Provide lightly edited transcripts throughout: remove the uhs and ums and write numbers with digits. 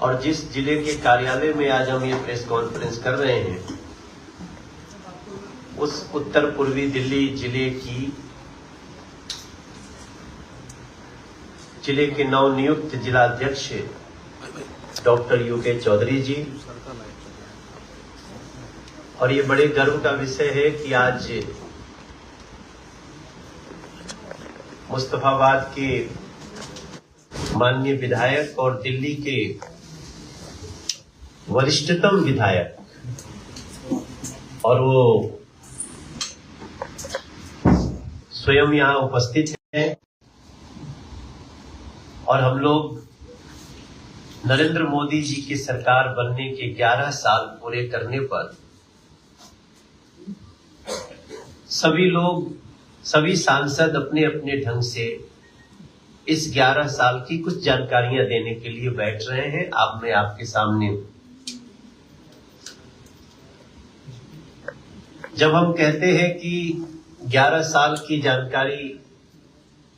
और जिस जिले के कार्यालय में आज हम ये प्रेस कॉन्फ्रेंस कर रहे हैं, उस उत्तर पूर्वी दिल्ली जिले के नवनियुक्त जिलाध्यक्ष डॉक्टर यूके चौधरी जी। और ये बड़े गर्व का विषय है कि आज मुस्तफाबाद के माननीय विधायक और दिल्ली के वरिष्ठतम विधायक, और वो स्वयं यहाँ उपस्थित हैं, और हम लोग नरेंद्र मोदी जी की सरकार बनने के 11 साल पूरे करने पर सभी लोग, सभी सांसद अपने अपने ढंग से इस 11 साल की कुछ जानकारियां देने के लिए बैठ रहे हैं। अब मैं आपके सामने, जब हम कहते हैं कि 11 साल की जानकारी,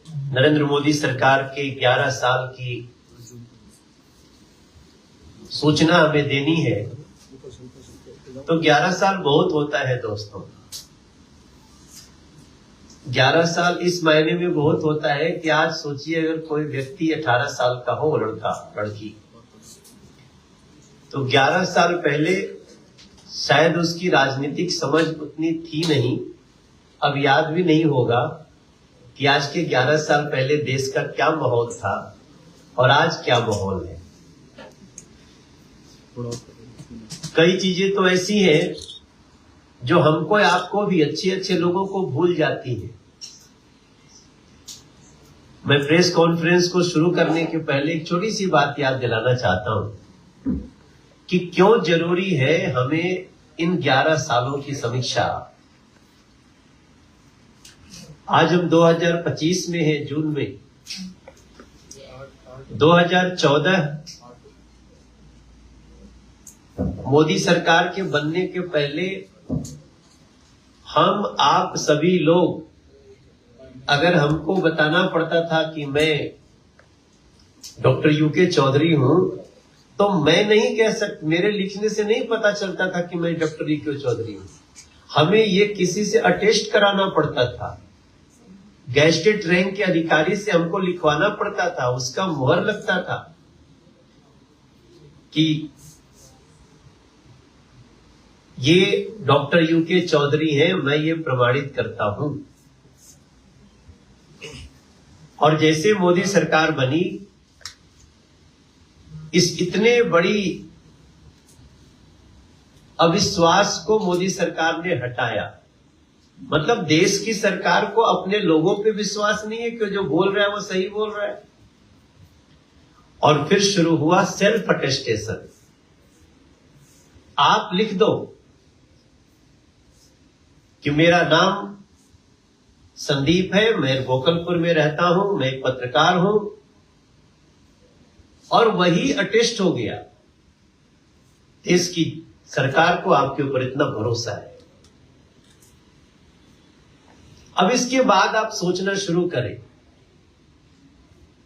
नरेंद्र मोदी सरकार के 11 साल की सूचना हमें देनी है, तो 11 साल बहुत होता है दोस्तों। 11 साल इस मायने में बहुत होता है कि आज सोचिए, अगर कोई व्यक्ति 18 साल का हो, लड़का लड़की, तो 11 साल पहले शायद उसकी राजनीतिक समझ उतनी थी नहीं। अब याद भी नहीं होगा कि आज के 11 साल पहले देश का क्या माहौल था और आज क्या माहौल है। कई चीजें तो ऐसी हैं जो हमको, आपको भी, अच्छे अच्छे लोगों को भूल जाती है। मैं प्रेस कॉन्फ्रेंस को शुरू करने के पहले एक छोटी सी बात याद दिलाना चाहता हूं कि क्यों जरूरी है हमें इन 11 सालों की समीक्षा। आज हम 2025 में हैं, जून में। 2014 मोदी सरकार के बनने के पहले हम, आप सभी लोग, अगर हमको बताना पड़ता था कि मैं डॉक्टर यूके चौधरी हूं, तो मैं नहीं कह सकता, मेरे लिखने से नहीं पता चलता था कि मैं डॉक्टर यूके चौधरी हूं। हमें ये किसी से अटेस्ट कराना पड़ता था, गैजेटेड रैंक के अधिकारी से हमको लिखवाना पड़ता था, उसका मुहर लगता था कि ये डॉक्टर यूके चौधरी हैं, मैं ये प्रमाणित करता हूं। और जैसे मोदी सरकार बनी, इस इतने बड़ी अविश्वास को मोदी सरकार ने हटाया। मतलब देश की सरकार को अपने लोगों पे विश्वास नहीं है कि जो बोल रहा है वो सही बोल रहा है। और फिर शुरू हुआ सेल्फ अटेस्टेशन। आप लिख दो कि मेरा नाम संदीप है, मैं गोकलपुर में रहता हूं, मैं एक पत्रकार हूं, और वही अटेस्ट हो गया। देश की सरकार को आपके ऊपर इतना भरोसा है। अब इसके बाद आप सोचना शुरू करें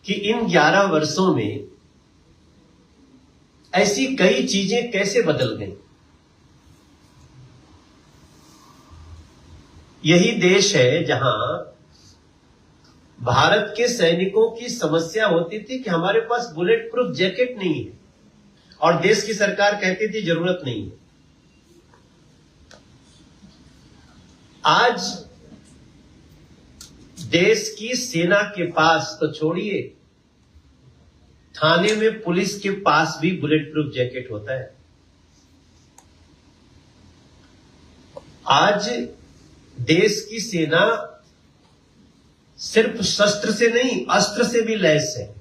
कि इन 11 वर्षों में ऐसी कई चीजें कैसे बदल गई। यही देश है जहां भारत के सैनिकों की समस्या होती थी कि हमारे पास बुलेट प्रूफ जैकेट नहीं है, और देश की सरकार कहती थी जरूरत नहीं है। आज देश की सेना के पास तो छोड़िए, थाने में पुलिस के पास भी बुलेट प्रूफ जैकेट होता है। आज देश की सेना सिर्फ शस्त्र से नहीं, अस्त्र से भी लैस है।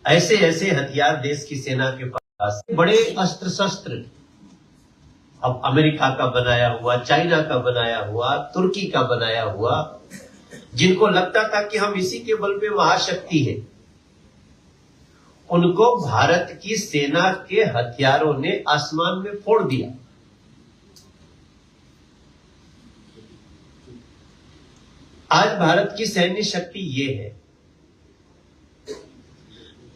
ऐसे ऐसे हथियार देश की सेना के पास, बड़े अस्त्र शस्त्र, अब अमेरिका का बनाया हुआ, चाइना का बनाया हुआ, तुर्की का बनाया हुआ, जिनको लगता था कि हम इसी के बल पे महाशक्ति है, उनको भारत की सेना के हथियारों ने आसमान में फोड़ दिया। आज भारत की सैन्य शक्ति ये है।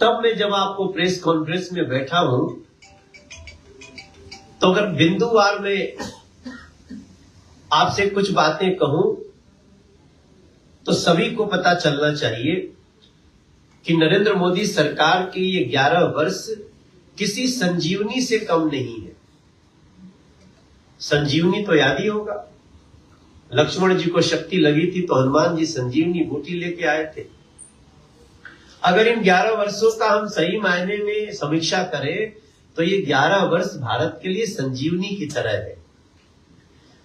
तब मैं जब आपको प्रेस कॉन्फ्रेंस में बैठा हूं, तो अगर बिंदुवार में आपसे कुछ बातें कहूं तो सभी को पता चलना चाहिए कि नरेंद्र मोदी सरकार के ये 11 वर्ष किसी संजीवनी से कम नहीं है। संजीवनी तो याद ही होगा, लक्ष्मण जी को शक्ति लगी थी तो हनुमान जी संजीवनी बूटी लेके आए थे। अगर इन 11 वर्षों का हम सही मायने में समीक्षा करें तो ये 11 वर्ष भारत के लिए संजीवनी की तरह है।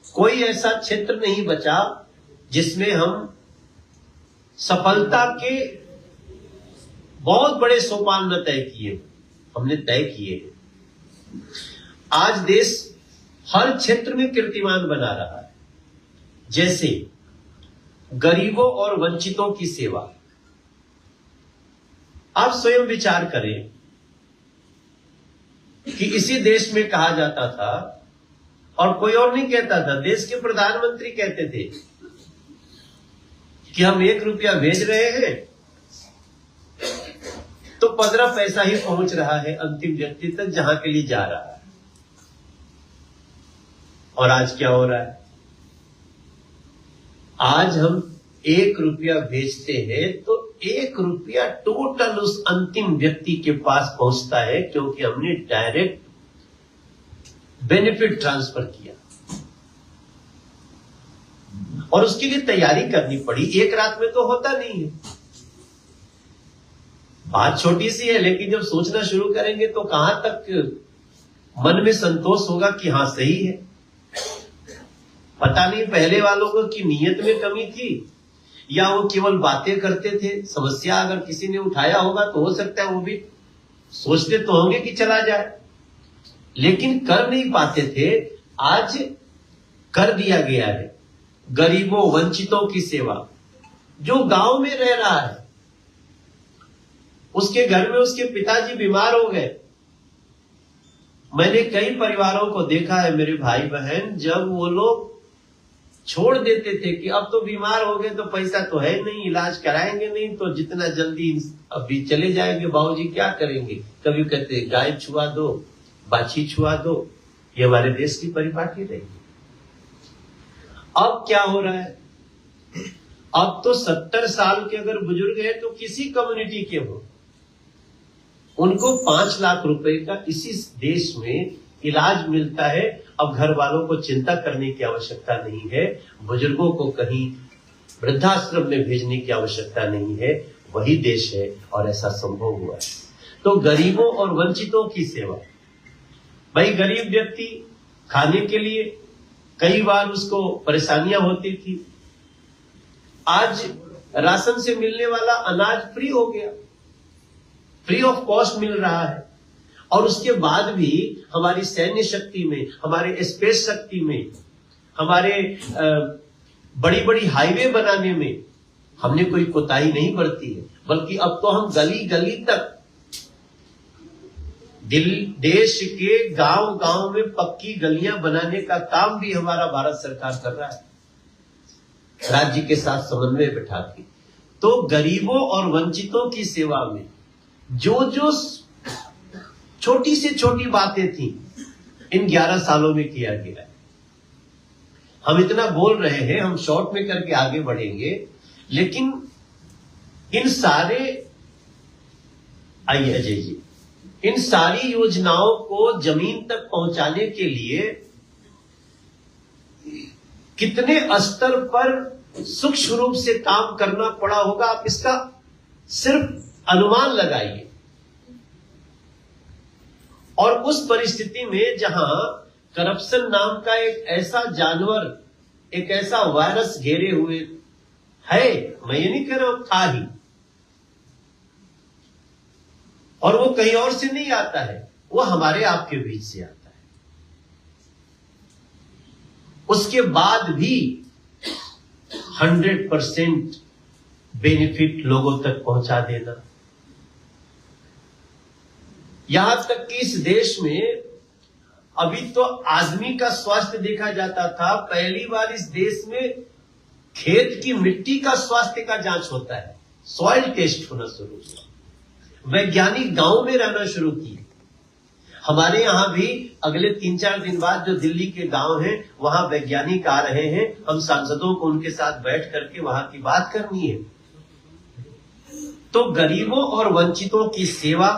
कोई ऐसा क्षेत्र नहीं बचा जिसमें हम सफलता के बहुत बड़े सोपान न तय किए, हमने तय किए। आज देश हर क्षेत्र में कीर्तिमान बना रहा है, जैसे गरीबों और वंचितों की सेवा। आप स्वयं विचार करें कि इसी देश में कहा जाता था, और कोई और नहीं कहता था, देश के प्रधानमंत्री कहते थे कि हम 1 रुपया भेज रहे हैं तो 15 पैसा ही पहुंच रहा है अंतिम व्यक्ति तक जहां के लिए जा रहा है। और आज क्या हो रहा है? आज हम 1 रुपया भेजते हैं तो 1 रुपया टोटल उस अंतिम व्यक्ति के पास पहुंचता है, क्योंकि हमने डायरेक्ट बेनिफिट ट्रांसफर किया। और उसके लिए तैयारी करनी पड़ी, एक रात में तो होता नहीं है। बात छोटी सी है, लेकिन जब सोचना शुरू करेंगे तो कहां तक मन में संतोष होगा कि हां सही है। पता नहीं पहले वालों को की नीयत में कमी थी या वो केवल बातें करते थे। समस्या अगर किसी ने उठाया होगा तो हो सकता है वो भी सोचते तो होंगे कि चला जाए, लेकिन कर नहीं पाते थे। आज कर दिया गया है। गरीबों वंचितों की सेवा। जो गांव में रह रहा है, उसके घर में उसके पिताजी बीमार हो गए। मैंने कई परिवारों को देखा है, मेरे भाई बहन, जब वो लोग छोड़ देते थे कि अब तो बीमार हो गए तो पैसा तो है नहीं, इलाज कराएंगे नहीं तो जितना जल्दी अभी चले जाएंगे, बाबूजी क्या करेंगे। कभी कहते गाय छुआ दो, बाछी छुआ दो। ये हमारे देश की परिपाटी रही। अब क्या हो रहा है? अब तो 70 साल के अगर बुजुर्ग है तो किसी कम्युनिटी के हो, उनको 5 लाख रुपए का इसी देश में इलाज मिलता है। अब घर वालों को चिंता करने की आवश्यकता नहीं है, बुजुर्गों को कहीं वृद्धाश्रम में भेजने की आवश्यकता नहीं है। वही देश है और ऐसा संभव हुआ है। तो गरीबों और वंचितों की सेवा। भाई गरीब व्यक्ति खाने के लिए कई बार उसको परेशानियां होती थी। आज राशन से मिलने वाला अनाज फ्री हो गया, फ्री ऑफ कॉस्ट मिल रहा है। और उसके बाद भी हमारी सैन्य शक्ति में, हमारे स्पेस शक्ति में, हमारे बड़ी बड़ी हाईवे बनाने में हमने कोई कोताही नहीं बरती है, बल्कि अब तो हम गली गली तक देश के गांव गांव में पक्की गलियां बनाने का काम भी हमारा भारत सरकार कर रहा है, राज्य के साथ समन्वय बैठा के। तो गरीबों और वंचितों की सेवा में जो जो छोटी से छोटी बातें थी, इन 11 सालों में किया गया है। हम इतना बोल रहे हैं, हम शॉर्ट में करके आगे बढ़ेंगे, लेकिन इन सारे, आइए अजय जी, इन सारी योजनाओं को जमीन तक पहुंचाने के लिए कितने स्तर पर सूक्ष्म रूप से काम करना पड़ा होगा, आप इसका सिर्फ अनुमान लगाइए। और उस परिस्थिति में जहां करप्शन नाम का एक ऐसा जानवर, एक ऐसा वायरस घेरे हुए है, मैं ये नहीं कह रहा हूं था ही, और वो कहीं और से नहीं आता है, वो हमारे आपके बीच से आता है। उसके बाद भी 100% बेनिफिट लोगों तक पहुंचा देना। यहां तक कि इस देश में अभी तो आदमी का स्वास्थ्य देखा जाता था, पहली बार इस देश में खेत की मिट्टी का स्वास्थ्य का जांच होता है, सॉइल टेस्ट होना शुरू हुआ। वैज्ञानिक गांव में रहना शुरू किए। हमारे यहां भी अगले 3-4 दिन बाद जो दिल्ली के गांव हैं वहां वैज्ञानिक आ रहे हैं। हम सांसदों को उनके साथ बैठ करके वहां की बात करनी है। तो गरीबों और वंचितों की सेवा,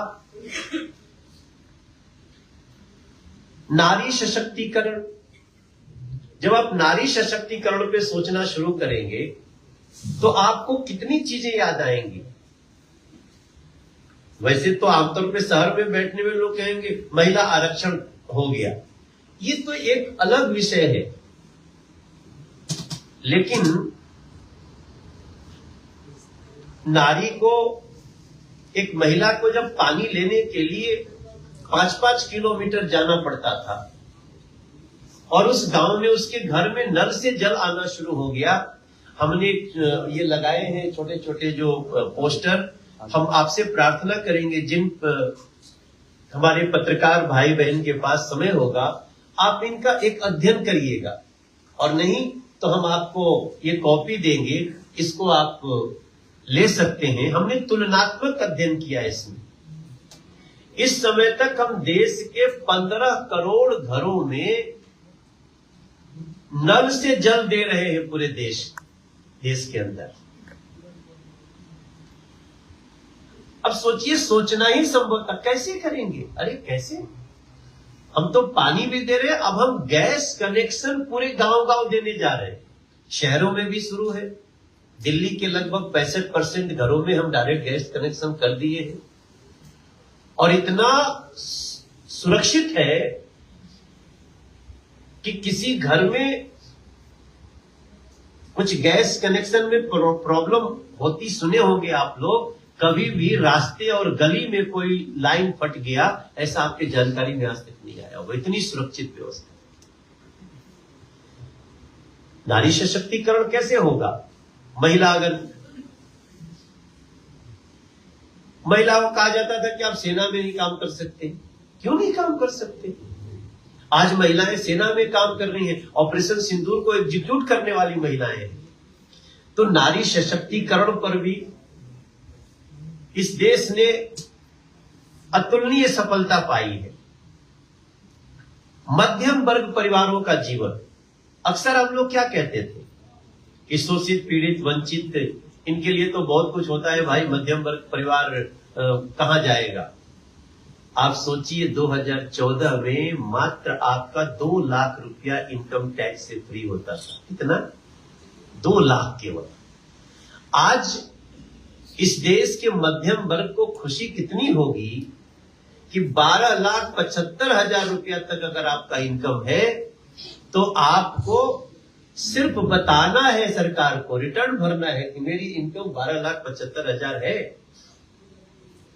नारी सशक्तिकरण, जब आप नारी सशक्तिकरण पे सोचना शुरू करेंगे तो आपको कितनी चीजें याद आएंगी। वैसे तो आमतौर पे शहर में बैठने में लोग कहेंगे महिला आरक्षण हो गया, ये तो एक अलग विषय है। लेकिन नारी को, एक महिला को जब पानी लेने के लिए 5-5 किलोमीटर जाना पड़ता था और उस गांव में उसके घर में नल से जल आना शुरू हो गया। हमने ये लगाए हैं छोटे छोटे जो पोस्टर। हम आपसे प्रार्थना करेंगे, जिन हमारे पत्रकार भाई बहन के पास समय होगा आप इनका एक अध्ययन करिएगा, और नहीं तो हम आपको ये कॉपी देंगे, इसको आप ले सकते हैं। हमने तुलनात्मक अध्ययन किया इसमें। इस समय तक हम देश के 15 करोड़ घरों में नल से जल दे रहे हैं पूरे देश के अंदर। अब सोचिए, सोचना ही संभव था, कैसे करेंगे? अरे कैसे, हम तो पानी भी दे रहे हैं, अब हम गैस कनेक्शन पूरे गांव देने जा रहे हैं। शहरों में भी शुरू है। दिल्ली के लगभग 65% घरों में हम डायरेक्ट गैस कनेक्शन कर दिए हैं, और इतना सुरक्षित है कि किसी घर में कुछ गैस कनेक्शन में प्रॉब्लम होती सुने होंगे आप लोग। कभी भी रास्ते और गली में कोई लाइन फट गया, ऐसा आपके जानकारी में आज तक नहीं आया। वो इतनी सुरक्षित व्यवस्था। नारी सशक्तिकरण कैसे होगा? महिला को कहा जाता था कि आप सेना में नहीं काम कर सकते। क्यों नहीं काम कर सकते? आज महिलाएं सेना में काम कर रही हैं, ऑपरेशन सिंदूर को एग्जीक्यूट करने वाली महिलाएं हैं। तो नारी सशक्तिकरण पर भी इस देश ने अतुलनीय सफलता पाई है। मध्यम वर्ग परिवारों का जीवन, अक्सर हम लोग क्या कहते थे कि शोषित, पीड़ित, वंचित, इनके लिए तो बहुत कुछ होता है भाई, मध्यम वर्ग परिवार कहां जाएगा। आप सोचिए 2014 में मात्र आपका 2 लाख रुपया इनकम टैक्स से फ्री होता था। कितना? 2 लाख केवल। आज इस देश के मध्यम वर्ग को खुशी कितनी होगी कि 12,75,000 रुपया तक अगर आपका इनकम है तो आपको सिर्फ बताना है सरकार को, रिटर्न भरना है कि मेरी इनकम 12,75,000 है,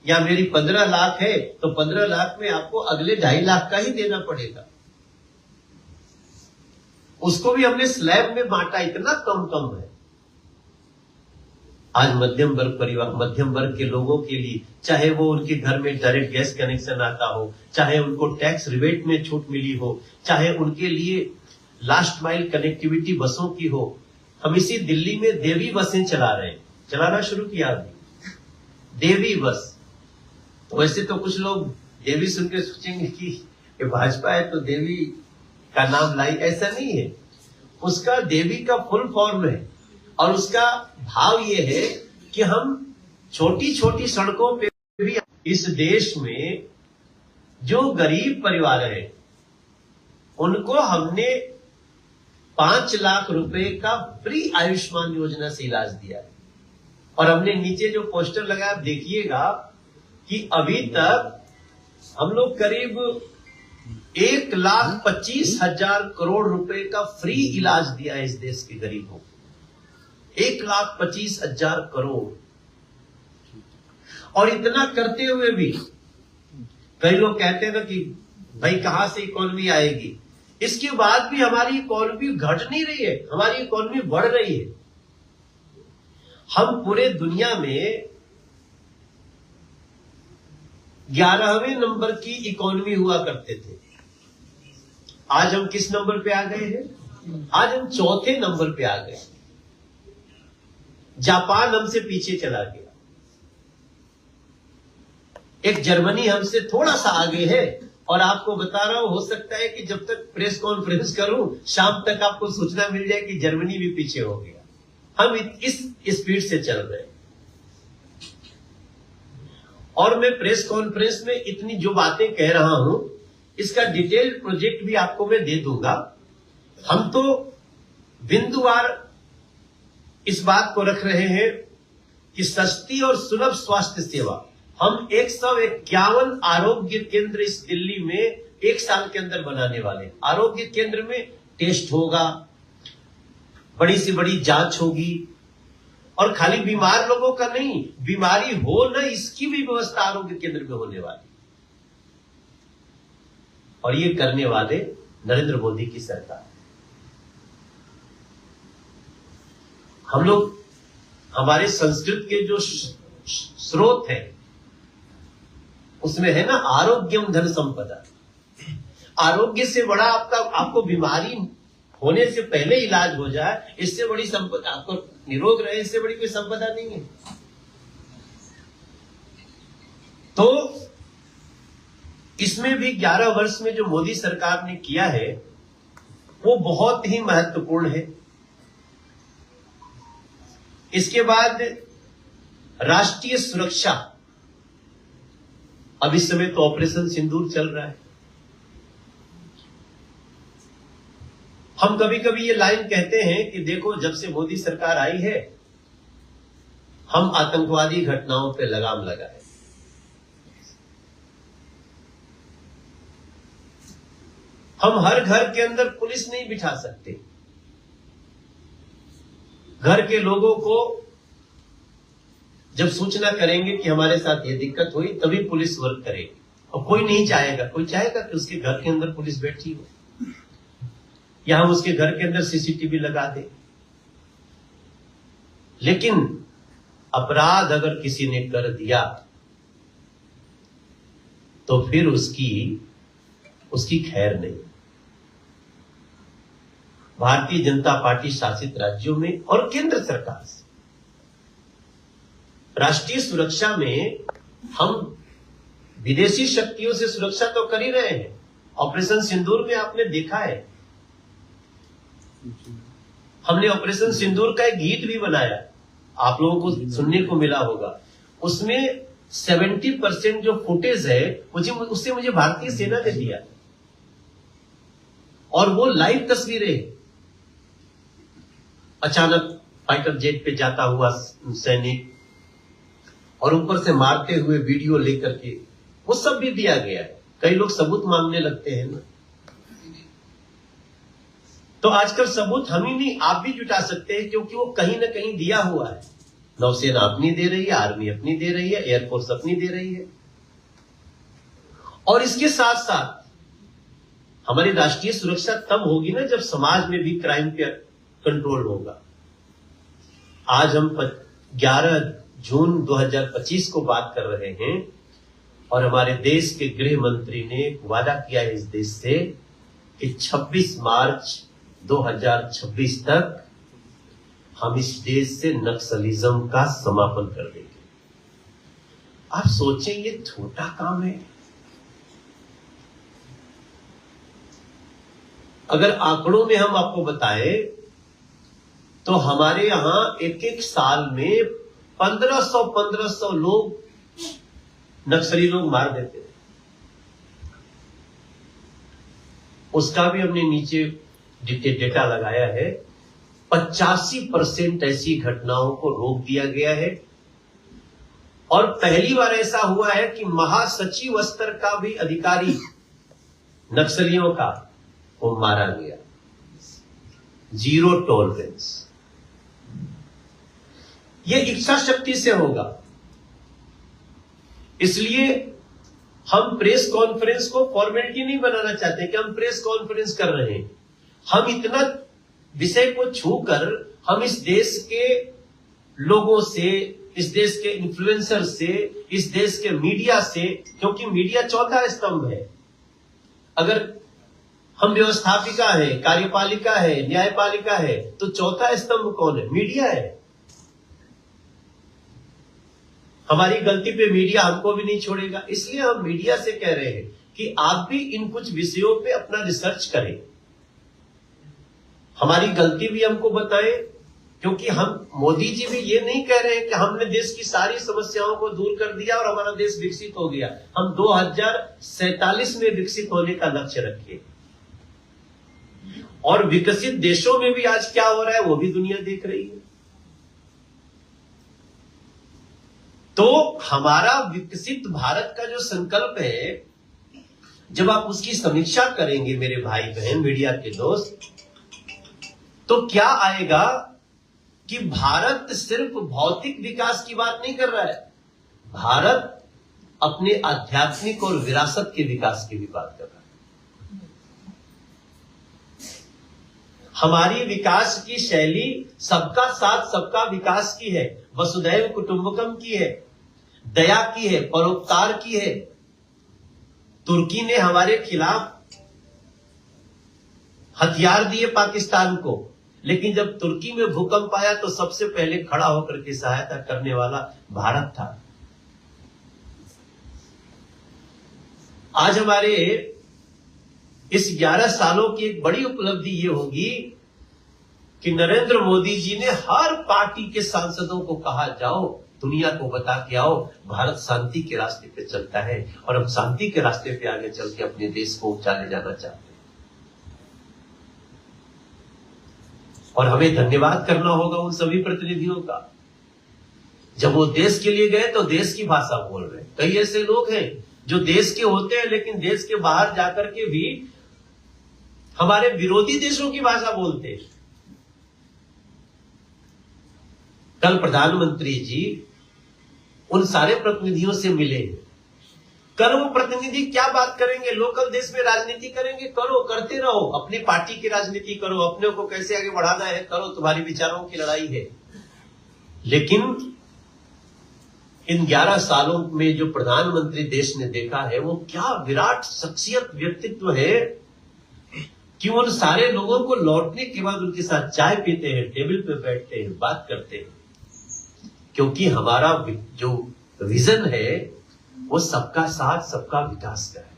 या मेरी 15 लाख है तो 15 लाख में आपको अगले 2.5 लाख का ही देना पड़ेगा। उसको भी हमने स्लैब में बांटा, इतना कम है। आज मध्यम वर्ग के लोगों के लिए, चाहे वो उनके घर में डायरेक्ट गैस कनेक्शन आता हो, चाहे उनको टैक्स रिबेट में छूट मिली हो, चाहे उनके लिए लास्ट माइल कनेक्टिविटी बसों की हो। हम इसी दिल्ली में देवी बसें चलाना शुरू किया अभी, देवी बस। तो वैसे तो कुछ लोग देवी सुन के सोचेंगे कि भाजपा है तो देवी का नाम लाई, ऐसा नहीं है। उसका देवी का फुल फॉर्म है, और उसका भाव ये है कि हम छोटी छोटी सड़कों पे भी, इस देश में जो गरीब परिवार है उनको हमने 5 लाख रुपए का फ्री आयुष्मान योजना से इलाज दिया है। और हमने नीचे जो पोस्टर लगाया, आप देखिएगा कि अभी तक हम लोग करीब 1,25,000 करोड़ रुपए का फ्री इलाज दिया है इस देश के गरीबों को। 1,25,000 करोड़। और इतना करते हुए भी कई लोग कहते हैं ना कि भाई कहां से इकोनॉमी आएगी। इसके बाद भी हमारी इकोनॉमी घट नहीं रही है, हमारी इकोनॉमी बढ़ रही है। हम पूरे दुनिया में 11वें नंबर की इकोनॉमी हुआ करते थे। आज हम किस नंबर पे आ गए हैं? आज हम 4थे नंबर पे आ गए। जापान हमसे पीछे चला गया। एक जर्मनी हमसे थोड़ा सा आगे है, और आपको बता रहा हूं, हो सकता है कि जब तक प्रेस कॉन्फ्रेंस करूं शाम तक आपको सूचना मिल जाए कि जर्मनी भी पीछे हो गया। हम इस स्पीड से चल रहे हैं। और मैं प्रेस कॉन्फ्रेंस में इतनी जो बातें कह रहा हूं, इसका डिटेल्ड प्रोजेक्ट भी आपको मैं दे दूंगा। हम तो बिंदुवार इस बात को रख रहे हैं कि सस्ती और सुलभ स्वास्थ्य सेवा, हम 151 आरोग्य केंद्र इस दिल्ली में 1 साल के अंदर बनाने वाले हैं। आरोग्य केंद्र में टेस्ट होगा, बड़ी से बड़ी जांच होगी, और खाली बीमार लोगों का नहीं, बीमारी हो न इसकी भी व्यवस्था आरोग्य केंद्र में होने वाली। और ये करने वाले नरेंद्र मोदी की सरकार। हम लोग, हमारे संस्कृत के जो स्रोत है उसमें है ना, आरोग्यम धन संपदा। आरोग्य से बड़ा आपको बीमारी होने से पहले इलाज हो जाए, इससे बड़ी संपदा, आपको निरोग रहे, इससे बड़ी कोई संपदा नहीं है। तो इसमें भी 11 वर्ष में जो मोदी सरकार ने किया है वो बहुत ही महत्वपूर्ण है। इसके बाद राष्ट्रीय सुरक्षा, अब इस समय तो ऑपरेशन सिंदूर चल रहा है। हम कभी कभी ये लाइन कहते हैं कि देखो, जब से मोदी सरकार आई है हम आतंकवादी घटनाओं पे लगाम लगाए। हम हर घर के अंदर पुलिस नहीं बिठा सकते। घर के लोगों को जब सूचना करेंगे कि हमारे साथ ये दिक्कत हुई, तभी पुलिस वर्क करेगी। और कोई नहीं चाहेगा, कोई चाहेगा कि उसके घर के अंदर पुलिस बैठी हो, या हम उसके घर के अंदर सीसीटीवी लगा दें। लेकिन अपराध अगर किसी ने कर दिया तो फिर उसकी खैर नहीं। भारतीय जनता पार्टी शासित राज्यों में और केंद्र सरकार से राष्ट्रीय सुरक्षा में हम विदेशी शक्तियों से सुरक्षा तो कर ही रहे हैं। ऑपरेशन सिंदूर में आपने देखा है, हमने ऑपरेशन सिंदूर का एक गीत भी बनाया, आप लोगों को सुनने को मिला होगा। उसमें 70% जो फुटेज है उससे मुझे भारतीय सेना ने दिया, और वो लाइव तस्वीरें। अचानक फाइटर जेट पे जाता हुआ सैनिक और ऊपर से मारते हुए वीडियो लेकर के, वो सब भी दिया गया है। कई लोग सबूत मांगने लगते हैं ना, तो आजकल सबूत हम ही नहीं, आप भी जुटा सकते हैं, क्योंकि वो कहीं ना कहीं दिया हुआ है। नौसेना अपनी दे रही है, आर्मी अपनी दे रही है, एयरफोर्स अपनी दे रही है। और इसके साथ साथ हमारी राष्ट्रीय सुरक्षा तब होगी ना जब समाज में भी क्राइम पे कंट्रोल होगा। आज हम 11 जून 2025 को बात कर रहे हैं, और हमारे देश के गृह मंत्री ने वादा किया है इस देश से कि 26 मार्च 2026 तक हम इस देश से नक्सलिज्म का समापन कर देंगे। आप सोचें, ये छोटा काम है। अगर आंकड़ों में हम आपको बताएं तो हमारे यहां एक साल में 1500 लोग नक्सली लोग मार देते हैं। उसका भी हमने नीचे डेटा लगाया है। 85% ऐसी घटनाओं को रोक दिया गया है, और पहली बार ऐसा हुआ है कि महासचिव स्तर का भी अधिकारी नक्सलियों का वो मारा गया। Zero tolerance. ये इच्छा शक्ति से होगा। इसलिए हम प्रेस कॉन्फ्रेंस को फॉर्मेलिटी नहीं बनाना चाहते कि हम प्रेस कॉन्फ्रेंस कर रहे हैं। हम इतना विषय को छूकर हम इस देश के लोगों से, इस देश के इन्फ्लुएंसर से, इस देश के मीडिया से, क्योंकि मीडिया चौथा स्तंभ है। अगर हम व्यवस्थापिका है, कार्यपालिका है, न्यायपालिका है, तो चौथा स्तंभ कौन है? मीडिया है। हमारी गलती पे मीडिया हमको भी नहीं छोड़ेगा। इसलिए हम मीडिया से कह रहे हैं कि आप भी इन कुछ विषयों पे अपना रिसर्च करें, हमारी गलती भी हमको बताएं, क्योंकि हम मोदी जी भी ये नहीं कह रहे हैं कि हमने देश की सारी समस्याओं को दूर कर दिया और हमारा देश विकसित हो गया। हम 2047 में विकसित होने का लक्ष्य रखे, और विकसित देशों में भी आज क्या हो रहा है वो भी दुनिया देख रही है। तो हमारा विकसित भारत का जो संकल्प है, जब आप उसकी समीक्षा करेंगे मेरे भाई बहन मीडिया के दोस्त, तो क्या आएगा कि भारत सिर्फ भौतिक विकास की बात नहीं कर रहा है, भारत अपने आध्यात्मिक और विरासत के विकास की भी बात कर रहा है। हमारी विकास की शैली सबका साथ सबका विकास की है, वसुधैव कुटुंबकम की है, दया की है, परोपकार की है। तुर्की ने हमारे खिलाफ हथियार दिए पाकिस्तान को, लेकिन जब तुर्की में भूकंप आया तो सबसे पहले खड़ा होकर के सहायता करने वाला भारत था। आज हमारे इस 11 सालों की एक बड़ी उपलब्धि ये होगी कि नरेंद्र मोदी जी ने हर पार्टी के सांसदों को कहा, जाओ दुनिया को बता के आओ भारत शांति के रास्ते पे चलता है, और हम शांति के रास्ते पे आगे चल के अपने देश को ऊंचा ले जाना चाहते हैं। और हमें धन्यवाद करना होगा उन सभी प्रतिनिधियों का। जब वो देश के लिए गए तो देश की भाषा बोल रहे हैं। कई ऐसे लोग हैं जो देश के होते हैं लेकिन देश के बाहर जाकर के भी हमारे विरोधी देशों की भाषा बोलते हैं। कल प्रधानमंत्री जी उन सारे प्रतिनिधियों से मिले। कल वो प्रतिनिधि क्या बात करेंगे, लोकल देश में राजनीति करेंगे, करो, करते रहो, अपनी पार्टी की राजनीति करो, अपने को कैसे आगे बढ़ाना है करो, तुम्हारी विचारों की लड़ाई है। लेकिन इन 11 सालों में जो प्रधानमंत्री देश ने देखा है वो क्या विराट शख्सियत व्यक्तित्व है कि उन सारे लोगों को लौटने के बाद उनके साथ चाय पीते हैं, टेबल पे बैठते हैं, बात करते हैं, क्योंकि हमारा जो विजन है वो सबका साथ सबका विकास का है।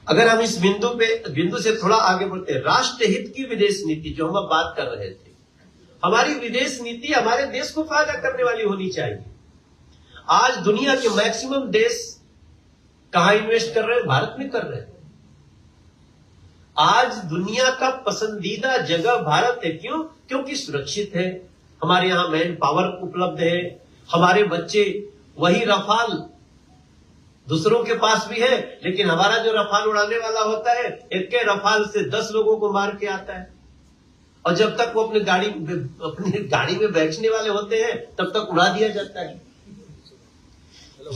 अगर हम इस बिंदु से थोड़ा आगे बढ़ते हैं, राष्ट्रहित की विदेश नीति जो हम अब बात कर रहे थे, हमारी विदेश नीति हमारे देश को फायदा करने वाली होनी चाहिए। आज दुनिया के मैक्सिमम देश कहां इन्वेस्ट कर रहे हैं? भारत में कर रहे हैं। आज दुनिया का पसंदीदा जगह भारत है। क्यों? क्योंकि सुरक्षित है, हमारे यहां मैन पावर उपलब्ध है, हमारे बच्चे वही रफाल दूसरों के पास भी है, लेकिन हमारा जो रफाल उड़ाने वाला होता है एक के रफाल से 10 लोगों को मार के आता है, और जब तक वो अपनी गाड़ी में बैठने वाले होते हैं तब तक उड़ा दिया जाता है।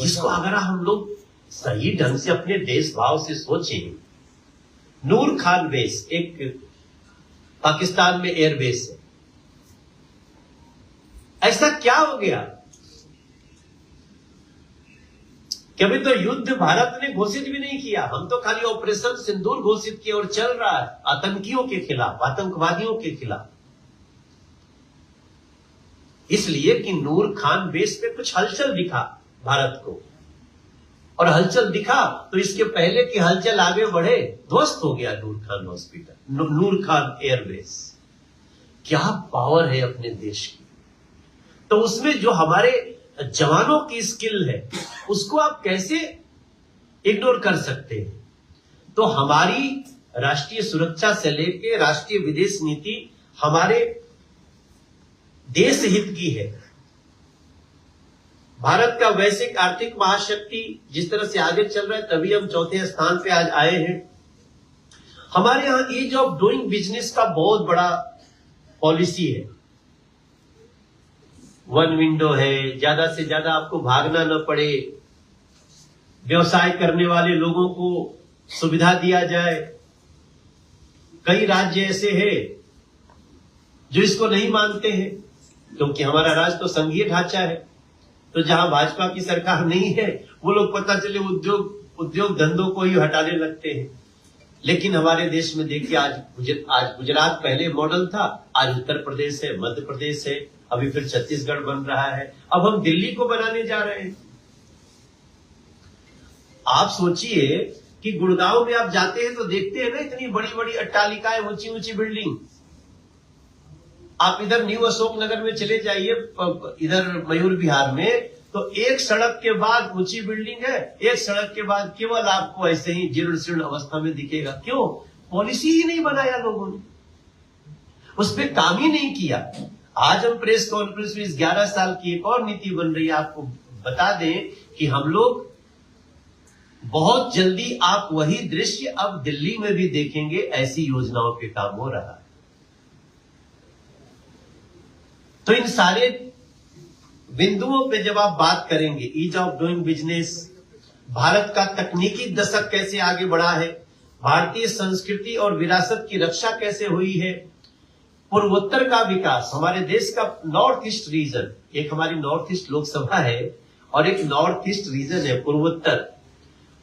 इसको अगर हम लोग सही ढंग से अपने देश भाव से सोचें, नूर खान बेस एक पाकिस्तान में एयरबेस है, ऐसा क्या हो गया? कभी तो युद्ध भारत ने घोषित भी नहीं किया, हम तो खाली ऑपरेशन सिंदूर घोषित किया और चल रहा है आतंकियों के खिलाफ, आतंकवादियों के खिलाफ। इसलिए कि नूर खान बेस पे कुछ हलचल दिखा भारत को, और हलचल दिखा तो इसके पहले कि हलचल आगे बढ़े ध्वस्त हो गया नूर खान हॉस्पिटल, नूर खान एयरबेस। क्या पावर है अपने देश की! तो उसमें जो हमारे जवानों की स्किल है उसको आप कैसे इग्नोर कर सकते हैं? तो हमारी राष्ट्रीय सुरक्षा से लेकर राष्ट्रीय विदेश नीति हमारे देश हित की है। भारत का वैश्विक आर्थिक महाशक्ति जिस तरह से आगे चल रहा है, तभी हम 4थे स्थान पे आज आए हैं। हमारे यहां ईज ऑफ डूइंग बिजनेस का बहुत बड़ा पॉलिसी है, वन विंडो है, ज्यादा से ज्यादा आपको भागना न पड़े, व्यवसाय करने वाले लोगों को सुविधा दिया जाए। कई राज्य ऐसे हैं जो इसको नहीं मानते हैं, क्योंकि हमारा राज्य तो संघीय ढांचा है। तो जहां भाजपा की सरकार नहीं है वो लोग पता चले उद्योग धंधों को ही हटाने लगते हैं। लेकिन हमारे देश में देखिए, आज गुजरात पहले मॉडल था, आज उत्तर प्रदेश है, मध्य प्रदेश है, अभी फिर छत्तीसगढ़ बन रहा है, अब हम दिल्ली को बनाने जा रहे हैं। आप सोचिए कि गुड़गांव में आप जाते हैं तो देखते हैं ना इतनी बड़ी बड़ी अट्टालिकाएं, ऊंची ऊंची बिल्डिंग। आप इधर न्यू अशोक नगर में चले जाइए, इधर मयूर विहार में, तो एक सड़क के बाद ऊंची बिल्डिंग है, एक सड़क के बाद केवल आपको ऐसे ही जीर्ण शीर्ण अवस्था में दिखेगा। क्यों? पॉलिसी ही नहीं बनाया लोगों ने, उस पर काम ही नहीं किया। आज हम प्रेस कॉन्फ्रेंस में इस 11 साल की एक और नीति बन रही है, आपको बता दें कि हम लोग बहुत जल्दी आप वही दृश्य अब दिल्ली में भी देखेंगे, ऐसी योजनाओं पे काम हो रहा है। तो इन सारे बिंदुओं पे जब आप बात करेंगे, ईज ऑफ डूइंग बिजनेस, भारत का तकनीकी दशक कैसे आगे बढ़ा है, भारतीय संस्कृति और विरासत की रक्षा कैसे हुई है, पूर्वोत्तर का विकास, हमारे देश का नॉर्थ ईस्ट रीजन, एक हमारी नॉर्थ ईस्ट लोकसभा है और एक नॉर्थ ईस्ट रीजन है पूर्वोत्तर,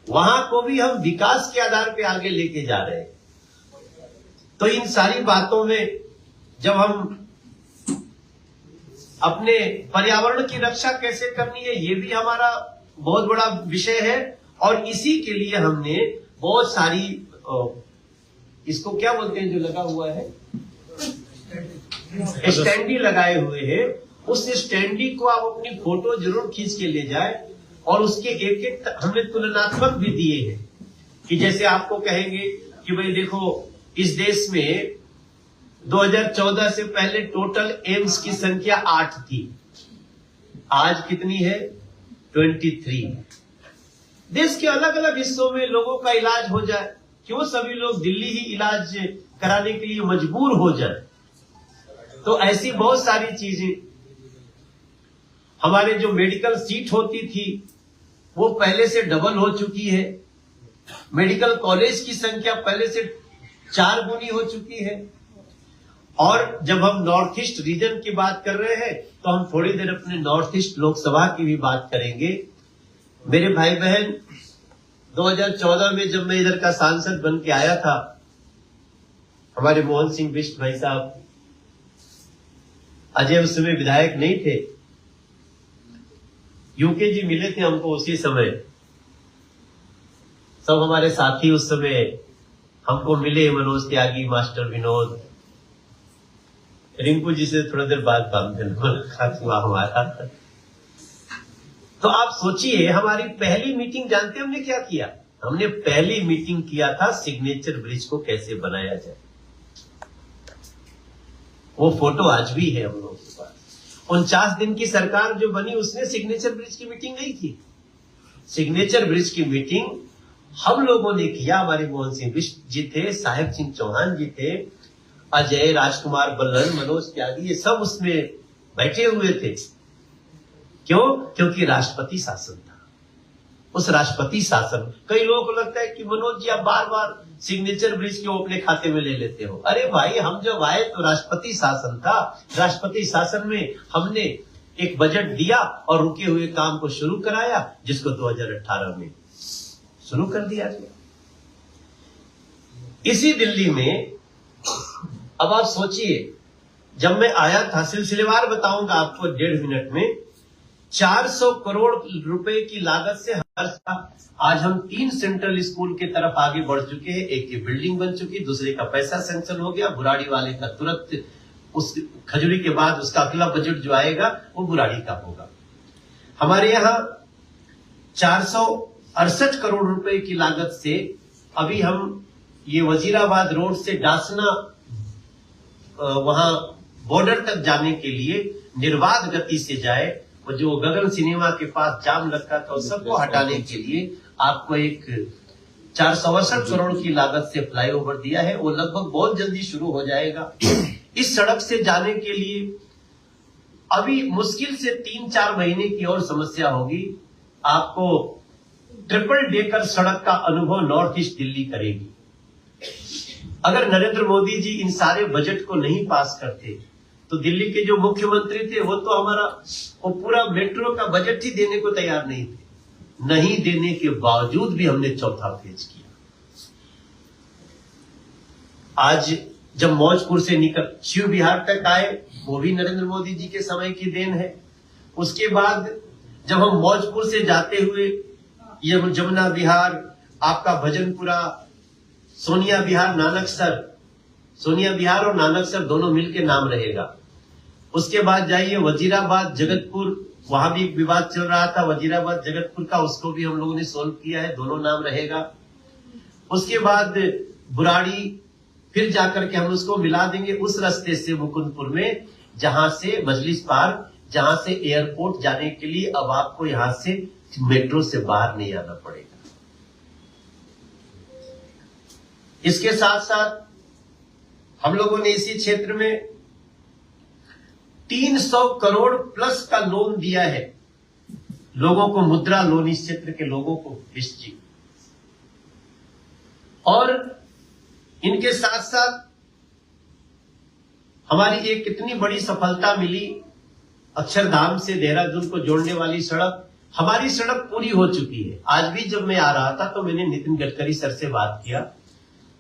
वहां को भी हम विकास के आधार पे आगे लेके जा रहे हैं। तो इन सारी बातों में जब हम अपने पर्यावरण की रक्षा कैसे करनी है, ये भी हमारा बहुत बड़ा विषय है। और इसी के लिए हमने बहुत सारी, इसको क्या बोलते हैं जो लगा हुआ है, स्टैंडी लगाए हुए हैं। उस स्टैंडी को आप अपनी फोटो जरूर खींच के ले जाए, और उसके एक एक हमने तुलनात्मक भी दिए हैं कि जैसे आपको कहेंगे कि भाई देखो, इस देश में 2014 से पहले टोटल एम्स की संख्या 8 थी, आज कितनी है? 23। देश के अलग अलग हिस्सों में लोगों का इलाज हो जाए, क्यों सभी लोग दिल्ली ही इलाज कराने के लिए मजबूर हो जाए? तो ऐसी बहुत सारी चीजें, हमारे जो मेडिकल सीट होती थी वो पहले से डबल हो चुकी है, मेडिकल कॉलेज की संख्या पहले से 4 गुनी हो चुकी है। और जब हम नॉर्थ ईस्ट रीजन की बात कर रहे हैं तो हम थोड़ी देर अपने नॉर्थ ईस्ट लोकसभा की भी बात करेंगे। मेरे भाई बहन, 2014 में जब मैं इधर का सांसद बन के आया था, हमारे मोहन सिंह बिष्ट भाई साहब, अजय उस समय विधायक नहीं थे, यूके जी मिले थे हमको उसी समय, सब हमारे साथी उस समय हमको मिले, मनोज त्यागी, मास्टर विनोद, रिंकू जी से थोड़ा देर बाद मुलाकात हुआ हमारा। तो आप सोचिए, हमारी पहली मीटिंग जानते हमने क्या किया? हमने पहली मीटिंग किया था सिग्नेचर ब्रिज को कैसे बनाया जाए। वो फोटो आज भी है हम लोगों के पास। 49 दिन की सरकार जो बनी उसने सिग्नेचर ब्रिज की मीटिंग नहीं की। सिग्नेचर ब्रिज की मीटिंग हम लोगों ने किया, हमारे मोहन सिंह बिष्ट जी थे, साहेब सिंह चौहान जी थे, अजय, राजकुमार बल्लभ, मनोज त्यागी, ये सब उसमें बैठे हुए थे। क्यों? क्योंकि राष्ट्रपति शासन था। उस राष्ट्रपति शासन, कई लोगों को लगता है कि मनोज जी आप बार बार सिग्नेचर ब्रिज क्यों अपने खाते में ले लेते हो? अरे भाई, हम जब आए तो राष्ट्रपति शासन था। राष्ट्रपति शासन में हमने एक बजट दिया और रुके हुए काम को शुरू कराया, जिसको 2018 में शुरू कर दिया गया। इसी दिल्ली में अब आप सोचिए, जब मैं आया था, सिलसिलेवार बताऊंगा आपको 1.5 मिनट में, 400 करोड़ रुपए की लागत से हर साल आज हम 3 सेंट्रल स्कूल की तरफ आगे बढ़ चुके हैं। एक की बिल्डिंग बन चुकी, दूसरे का पैसा सैंक्शन हो गया, बुराड़ी वाले का तुरंत उस खजूरी के बाद उसका अगला बजट जो आएगा वो बुराड़ी का होगा। हमारे यहाँ 468 करोड़ रुपए की लागत से अभी हम ये वजीराबाद रोड से डासना वहां बॉर्डर तक जाने के लिए निर्बाध गति से जाए, और जो गगन सिनेमा के पास जाम लगता था उस सबको हटाने के लिए आपको एक 468 करोड़ की लागत से फ्लाईओवर दिया है। वो लगभग बहुत जल्दी शुरू हो जाएगा। इस सड़क से जाने के लिए अभी मुश्किल से 3-4 महीने की और समस्या होगी। आपको ट्रिपल डेकर सड़क का अनुभव नॉर्थ ईस्ट दिल्ली करेगी। अगर नरेंद्र मोदी जी इन सारे बजट को नहीं पास करते तो दिल्ली के जो मुख्यमंत्री थे वो तो वो पूरा मेट्रो का बजट ही देने को तैयार नहीं थे। नहीं देने के बावजूद भी हमने चौथा फेज किया। आज जब मौजपुर से निकल शिव विहार तक आए, वो भी नरेंद्र मोदी जी के समय की देन है। उसके बाद जब हम मौजपुर से जाते हुए ये जमुना विहार, आपका भजनपुरा, सोनिया विहार, नानकसर, सोनिया विहार और नानकसर दोनों मिलके नाम रहेगा। उसके बाद जाइए वजीराबाद, जगतपुर, वहां भी विवाद चल रहा था वजीराबाद जगतपुर का, उसको भी हम लोगों ने सोल्व किया है, दोनों नाम रहेगा। उसके बाद बुराड़ी, फिर जाकर के हम उसको मिला देंगे उस रास्ते से मुकुंदपुर में, जहां से मजलिस पार्क, जहां से एयरपोर्ट जाने के लिए अब आपको यहां से मेट्रो से बाहर नहीं आना पड़ेगा। इसके साथ साथ हम लोगों ने इसी क्षेत्र में 300 करोड़ प्लस का लोन दिया है लोगों को, मुद्रा लोन इस क्षेत्र के लोगों को जी। और इनके साथ साथ हमारी एक कितनी बड़ी सफलता मिली, अक्षरधाम से देहरादून को जोड़ने वाली सड़क, हमारी सड़क पूरी हो चुकी है। आज भी जब मैं आ रहा था तो मैंने नितिन गडकरी सर से बात किया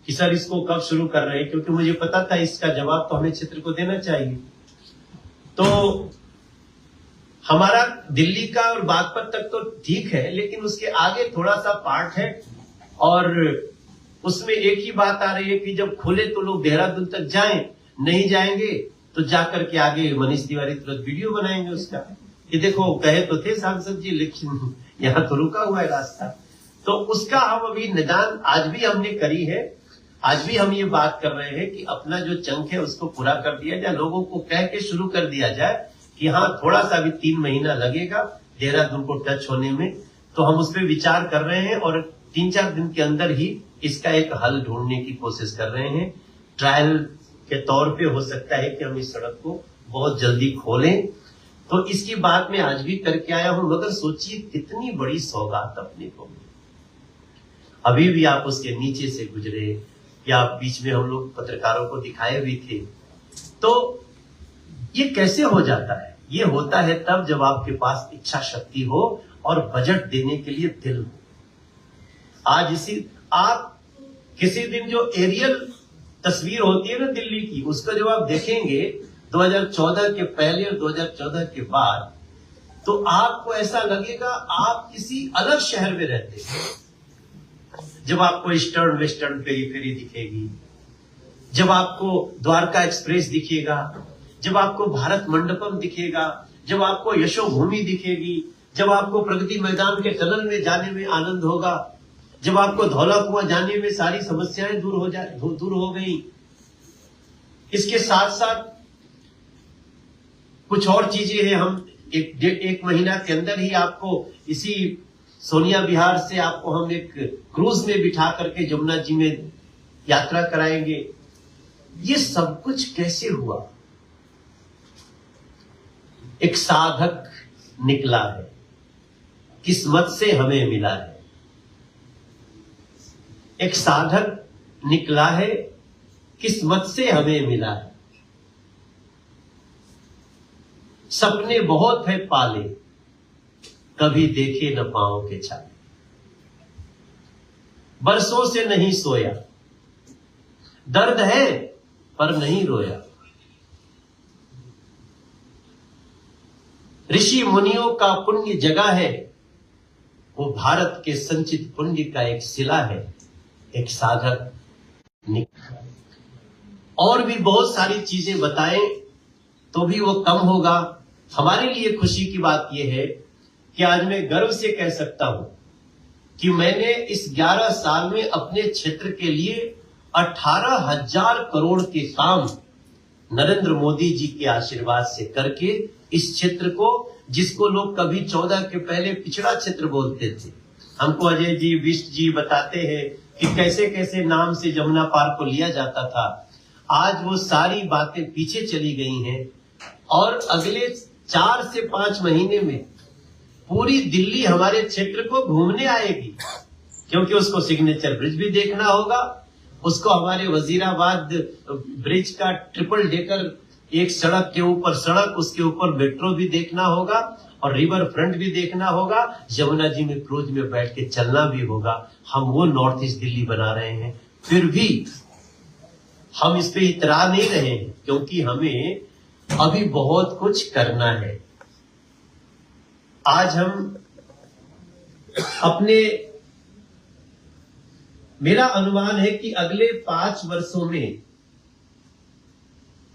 कि सर इसको कब शुरू कर रहे हैं, क्योंकि मुझे पता था इसका जवाब तो हमें क्षेत्र को देना चाहिए। तो हमारा दिल्ली का और बागपत तक तो ठीक है, लेकिन उसके आगे थोड़ा सा पार्ट है और उसमें एक ही बात आ रही है कि जब खुले तो लोग देहरादून तक जाएं, नहीं जाएंगे तो जाकर के आगे मनीष तिवारी तुरंत वीडियो बनाएंगे उसका कि देखो कहे तो थे सांसद जी, लेकिन यहाँ तो रुका हुआ है रास्ता। तो उसका हम अभी निदान आज भी हमने करी है। आज भी हम ये बात कर रहे हैं कि अपना जो चंक है उसको पूरा कर दिया जाए, लोगों को कह के शुरू कर दिया जाए कि हाँ थोड़ा सा भी 3 महीना लगेगा देहरादून को टच होने में। तो हम उस पर विचार कर रहे हैं और 3-4 दिन के अंदर ही इसका एक हल ढूंढने की कोशिश कर रहे हैं। ट्रायल के तौर पे हो सकता है कि हम इस सड़क को बहुत जल्दी खोलें। तो इसकी बात मैं आज भी करके आया हूं, मगर सोचिए कितनी बड़ी सौगात अपने को। अभी भी आप उसके नीचे से गुजरे या बीच में हम लोग पत्रकारों को दिखाए भी थे। तो ये कैसे हो जाता है? ये होता है तब जब आपके पास इच्छा शक्ति हो और बजट देने के लिए दिल हो। आज इसी आप किसी दिन जो एरियल तस्वीर होती है ना दिल्ली की, उसका जब आप देखेंगे 2014 के पहले और 2014 के बाद, तो आपको ऐसा लगेगा आप किसी अलग शहर में रहते हैं। जब आपको ईस्टर्न वेस्टर्न पेरीफेरी दिखेगी, जब आपको द्वारका एक्सप्रेस दिखेगा, जब आपको भारत मंडपम दिखेगा, जब आपको यशोभूमि दिखेगी, जब आपको प्रगति मैदान के टनल में जाने में आनंद होगा, जब आपको धौला कुआं जाने में सारी समस्याएं दूर हो गई। इसके साथ साथ कुछ और चीजें हैं। हम एक महीना के अंदर ही आपको इसी सोनिया विहार से आपको हम एक क्रूज में बिठा करके जमुना जी में यात्रा कराएंगे। ये सब कुछ कैसे हुआ? एक साधक निकला है, किस्मत से हमें मिला है। एक साधक निकला है, किस्मत से हमें मिला है। सपने बहुत है पाले, कभी देखे न पांव के छाले। बरसों से नहीं सोया, दर्द है पर नहीं रोया। ऋषि मुनियों का पुण्य जगह है, वो भारत के संचित पुण्य का एक शिला है। एक साधक निकला। और भी बहुत सारी चीजें बताएं तो भी वो कम होगा। हमारे लिए खुशी की बात यह है कि आज मैं गर्व से कह सकता हूं कि मैंने इस 11 साल में अपने क्षेत्र के लिए 18,000 करोड़ के काम नरेंद्र मोदी जी के आशीर्वाद से करके इस क्षेत्र को, जिसको लोग कभी 14 के पहले पिछड़ा क्षेत्र बोलते थे, हमको अजय जी, विष्ट जी बताते हैं कि कैसे कैसे नाम से जमुना पार्क को लिया जाता था। आज वो सारी बातें पीछे चली गई हैं और अगले 4 से 5 महीने में पूरी दिल्ली हमारे क्षेत्र को घूमने आएगी, क्योंकि उसको सिग्नेचर ब्रिज भी देखना होगा, उसको हमारे वजीराबाद ब्रिज का ट्रिपल डेकर एक सड़क के ऊपर सड़क, उसके ऊपर मेट्रो भी देखना होगा और रिवर फ्रंट भी देखना होगा। यमुना जी में क्रूज में बैठ के चलना भी होगा। हम वो नॉर्थ ईस्ट दिल्ली बना रहे हैं। फिर भी हम इस पे इतरा नहीं रहे हैं, क्योंकि हमें अभी बहुत कुछ करना है। आज हम अपने, मेरा अनुमान है कि अगले 5 वर्षों में,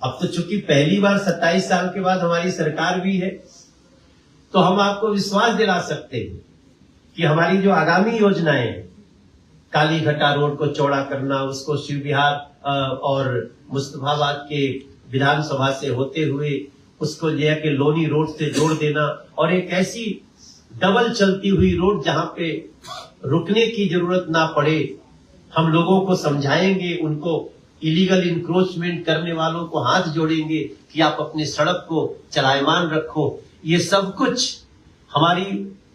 अब तो चूंकि पहली बार 27 साल के बाद हमारी सरकार भी है, तो हम आपको विश्वास दिला सकते हैं कि हमारी जो आगामी योजनाएं हैं, कालीघटा रोड को चौड़ा करना, उसको शिव विहार और मुस्तफाबाद के विधानसभा से होते हुए उसको ले के लोनी रोड से जोड़ देना, और एक ऐसी डबल चलती हुई रोड जहां पे रुकने की जरूरत ना पड़े, हम लोगों को समझाएंगे, उनको इलीगल इंक्रोचमेंट करने वालों को हाथ जोड़ेंगे कि आप अपनी सड़क को चलायमान रखो। ये सब कुछ हमारी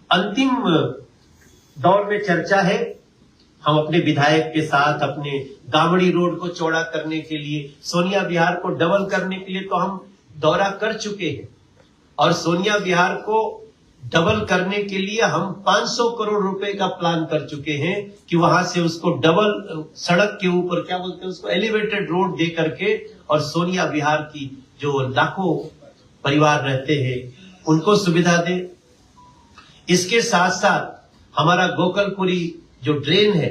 अंतिम दौर में चर्चा है। हम अपने विधायक के साथ अपने गामड़ी रोड को चौड़ा करने के लिए, सोनिया विहार को डबल करने के लिए तो हम दौरा कर चुके हैं, और सोनिया विहार को डबल करने के लिए हम 500 करोड़ रुपए का प्लान कर चुके हैं कि वहां से उसको डबल सड़क के ऊपर, क्या बोलते हैं उसको, एलिवेटेड रोड दे करके, और सोनिया विहार की जो लाखों परिवार रहते हैं उनको सुविधा दे। इसके साथ साथ हमारा गोकलपुरी जो ड्रेन है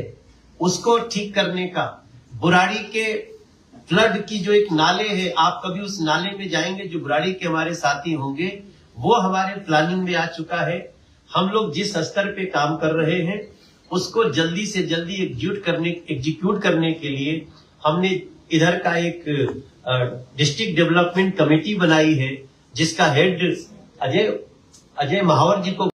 उसको ठीक करने का, बुराड़ी के फ्लड की जो एक नाले है, आप कभी उस नाले में जाएंगे, जो बुराड़ी के हमारे साथी होंगे, वो हमारे प्लानिंग में आ चुका है। हम लोग जिस स्तर पे काम कर रहे हैं उसको जल्दी से जल्दी एग्जीक्यूट करने के लिए हमने इधर का एक डिस्ट्रिक्ट डेवलपमेंट कमेटी बनाई है, जिसका हेड अजय महावर जी को